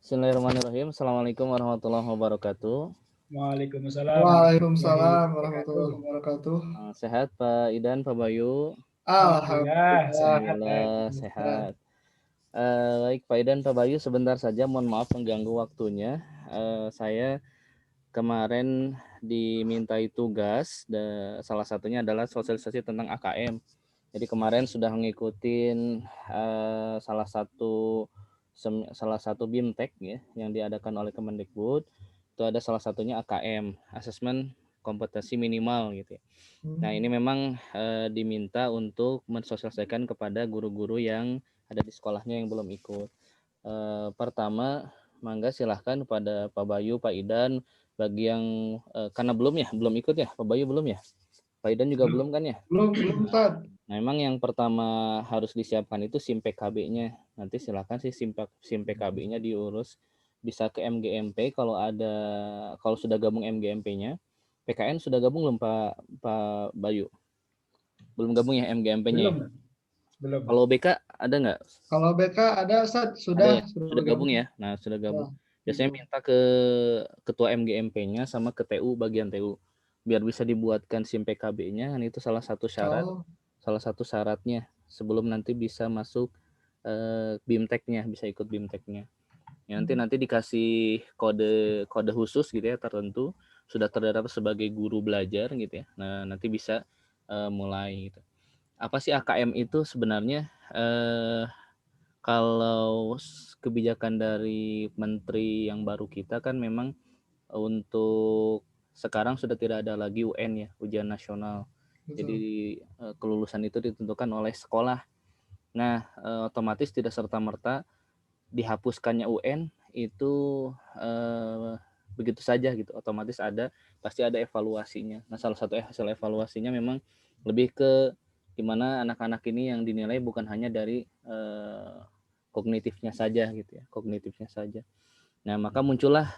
Bismillahirrahmanirrahim. Assalamualaikum warahmatullahi wabarakatuh. Waalaikumsalam warahmatullahi Waalaikumsalam wabarakatuh. warahmatullahi wabarakatuh. Sehat Pak Idan, Pak Bayu? Alhamdulillah Alhamdulillah. sehat baik. Alhamdulillah sehat. Baik Pak Idan, Pak Bayu, sebentar saja mohon maaf mengganggu waktunya. Saya kemarin dimintai tugas, salah satunya adalah sosialisasi tentang AKM. Jadi kemarin sudah ngikutin salah satu BIMTEK ya yang diadakan oleh Kemendikbud. Itu ada salah satunya AKM, asesmen kompetensi minimal gitu ya. Nah, ini memang diminta untuk mensosialisasikan kepada guru-guru yang ada di sekolahnya yang belum ikut. Pertama, mangga silahkan pada Pak Bayu, Pak Idan, bagi yang karena belum ikut ya, Pak Bayu belum ya, Pak Idan juga belum kan ya? Belum Ustaz. Nah, memang yang pertama harus disiapkan itu SIM PKB-nya. Nanti silakan sih SIM PKB-nya diurus, bisa ke MGMP kalau sudah gabung MGMP-nya. PKN sudah gabung belum Pak Bayu? Belum gabung ya MGMP-nya ya? Belum. Kalau BK ada nggak? Kalau BK ada Ustaz, Ada sudah ya? Sudah gabung ya? Nah, sudah gabung. Biasanya minta ke ketua MGMP-nya sama ke TU, bagian TU, biar bisa dibuatkan SIM PKB-nya. Dan itu salah satu syaratnya sebelum nanti bisa masuk BIMTEK-nya, bisa ikut BIMTEK-nya. Ya, nanti dikasih kode khusus gitu ya, tertentu sudah terdaftar sebagai guru belajar gitu ya. Nah, nanti bisa mulai gitu. Apa sih AKM itu sebenarnya? Kalau kebijakan dari menteri yang baru kita kan memang untuk sekarang sudah tidak ada lagi UN ya, ujian nasional. Jadi kelulusan itu ditentukan oleh sekolah. Nah, otomatis tidak serta-merta dihapuskannya UN itu begitu saja gitu. Otomatis pasti ada evaluasinya. Nah, salah satu hasil evaluasinya memang lebih ke gimana anak-anak ini yang dinilai bukan hanya dari kognitifnya saja gitu ya, kognitifnya saja. Nah, maka muncullah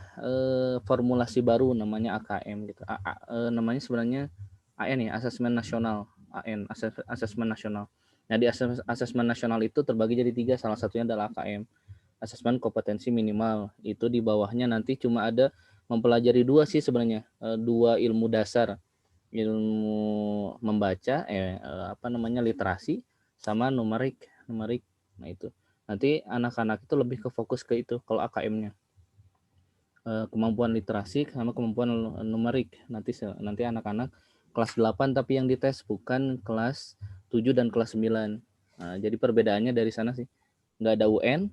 formulasi baru namanya AKM gitu. Namanya sebenarnya AN ya, Asesmen Nasional. AN, Asesmen Nasional. Nah, di asesmen nasional itu terbagi jadi 3, salah satunya adalah AKM, asesmen kompetensi minimal. Itu di bawahnya nanti cuma ada mempelajari 2 sih sebenarnya, 2 ilmu dasar, ilmu membaca, literasi, sama numerik. Nah, itu nanti anak-anak itu lebih ke fokus ke itu kalau AKM-nya, kemampuan literasi sama kemampuan numerik. Nanti anak-anak kelas 8 tapi yang dites, bukan kelas 7 dan kelas 9. Nah, jadi perbedaannya dari sana sih, nggak ada UN,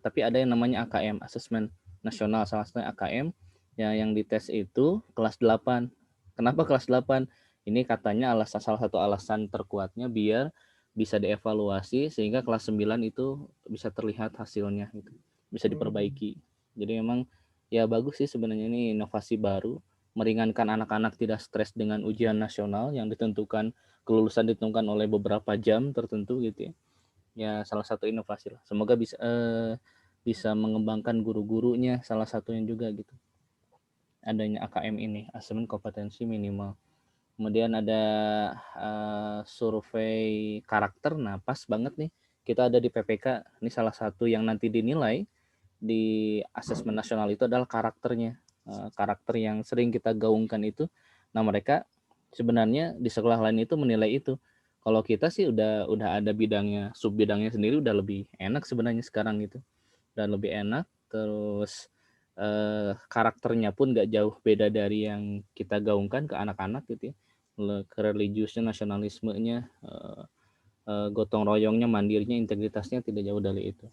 tapi ada yang namanya AKM, asesmen nasional, salah satunya AKM yang dites itu kelas 8. Kenapa kelas 8? Ini katanya salah satu alasan terkuatnya biar bisa dievaluasi sehingga kelas 9 itu bisa terlihat hasilnya gitu, bisa diperbaiki. Jadi memang ya bagus sih sebenarnya, ini inovasi baru, meringankan anak-anak, tidak stres dengan ujian nasional yang kelulusan ditentukan oleh beberapa jam tertentu gitu ya. Ya salah satu inovasi lah. Semoga bisa mengembangkan guru-gurunya, salah satunya juga gitu, adanya AKM ini, asesmen kompetensi minimal. Kemudian ada survei karakter. Nah, pas banget nih kita ada di PPK. Ini salah satu yang nanti dinilai di asesmen nasional itu adalah karakternya. Karakter yang sering kita gaungkan itu. Nah, mereka sebenarnya di sekolah lain itu menilai itu. Kalau kita sih udah ada bidangnya, sub bidangnya sendiri, udah lebih enak sebenarnya sekarang gitu. Dan lebih enak, terus karakternya pun gak jauh beda dari yang kita gaungkan ke anak-anak gitu ya. Ke religiusnya, nasionalismenya, gotong royongnya, mandirinya, integritasnya tidak jauh dari itu.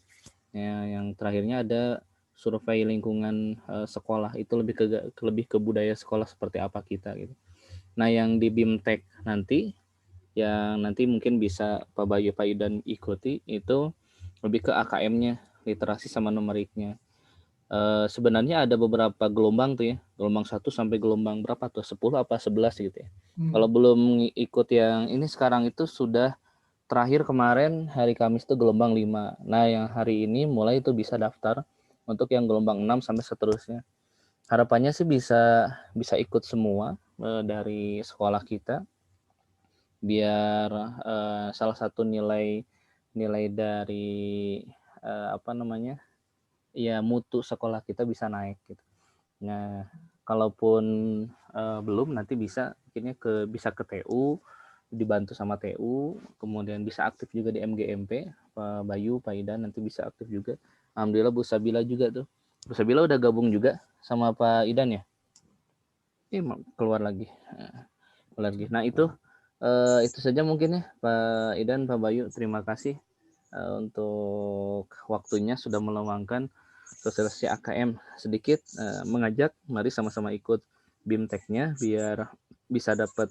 Ya, yang terakhirnya ada survei lingkungan sekolah, itu lebih ke budaya sekolah seperti apa kita gitu. Nah, yang di BIMTEK nanti, yang nanti mungkin bisa Pak Bayu, Pak Idan ikuti, itu lebih ke AKM-nya, literasi sama numeriknya. Sebenarnya ada beberapa gelombang tuh ya, gelombang 1 sampai gelombang berapa tuh, 10 apa 11 gitu ya. Kalau belum ikut yang ini sekarang itu sudah terakhir kemarin hari Kamis itu gelombang 5. Nah, yang hari ini mulai itu bisa daftar untuk yang gelombang 6 sampai seterusnya. Harapannya sih bisa ikut semua dari sekolah kita, biar salah satu nilai dari ya mutu sekolah kita bisa naik gitu. Nah, kalaupun belum nanti bisa akhirnya bisa ke TU, dibantu sama TU, kemudian bisa aktif juga di MGMP, Pak Bayu, Pak Idan nanti bisa aktif juga. Alhamdulillah Bu Sabila juga tuh. Bu Sabila udah gabung juga sama Pak Idan ya? Keluar lagi. Nah, itu saja mungkin ya Pak Idan, Pak Bayu, terima kasih untuk waktunya sudah meluangkan sosialisasi AKM sedikit, mengajak mari sama-sama ikut BIMTEK-nya biar bisa dapat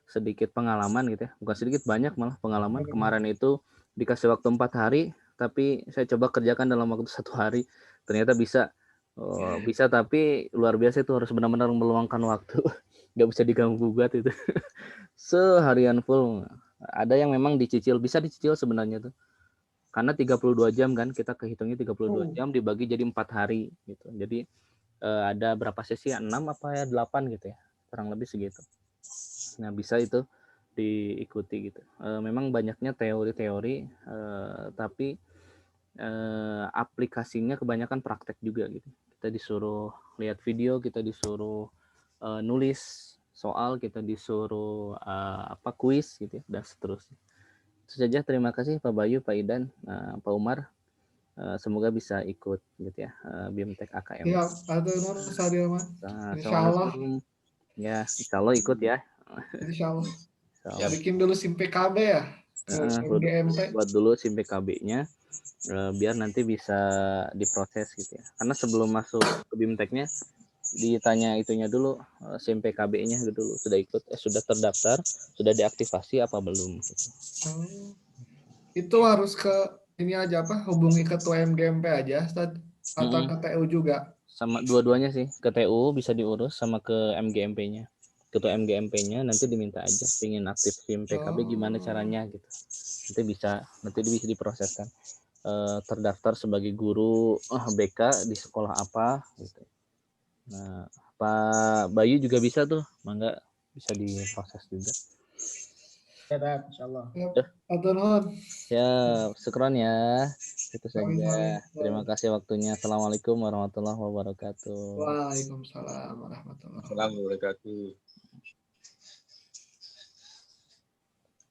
sedikit pengalaman gitu ya, bukan sedikit, banyak malah pengalaman. Kemarin itu dikasih waktu 4 hari tapi saya coba kerjakan dalam waktu 1 hari, ternyata bisa. Bisa, tapi luar biasa itu harus benar-benar meluangkan waktu. Nggak bisa diganggu gugat itu. Seharian full. Ada yang memang bisa dicicil sebenarnya tuh. Karena 32 jam kan, kita kehitungnya 32 jam dibagi jadi 4 hari gitu. Jadi ada berapa sesi ya? 6 apa ya 8 gitu ya. Kurang lebih segitu. Nah, bisa itu diikuti gitu. Memang banyaknya teori-teori, tapi aplikasinya kebanyakan praktek juga gitu. Kita disuruh lihat video, kita disuruh nulis soal, kita disuruh kuis gitu ya, dan seterusnya. Itu saja, terima kasih Pak Bayu, Pak Idan, Pak Umar. Semoga bisa ikut gitu ya, BIMTEK AKM. Ya, atau nur sadil mah. Assalamualaikum. Ya, insya Allah ikut ya. Insya Allah. Bikin dulu SIM PKB ya. Buat dulu SIM PKB-nya. Biar nanti bisa diproses gitu ya. Karena sebelum masuk ke BIMTEK-nya ditanya itunya dulu, SIM PKB-nya dulu sudah ikut, sudah terdaftar, sudah diaktifasi apa belum gitu. Itu harus ke ini aja apa? Hubungi ketua MGMP aja, atau ke TU juga? Sama dua-duanya sih, ke TU bisa diurus sama ke MGMP-nya. Ketua MGMP-nya nanti diminta aja pengen aktif SIM PKB gimana caranya gitu. Nanti bisa diproseskan. Terdaftar sebagai guru BK di sekolah apa gitu. Nah, Pak Bayu juga bisa tuh, mangga bisa diproses juga. Ya, insyaallah. Ya, syukron ya. Itu saja. Terima kasih waktunya. Assalamualaikum warahmatullahi wabarakatuh. Waalaikumsalam warahmatullahi wabarakatuh.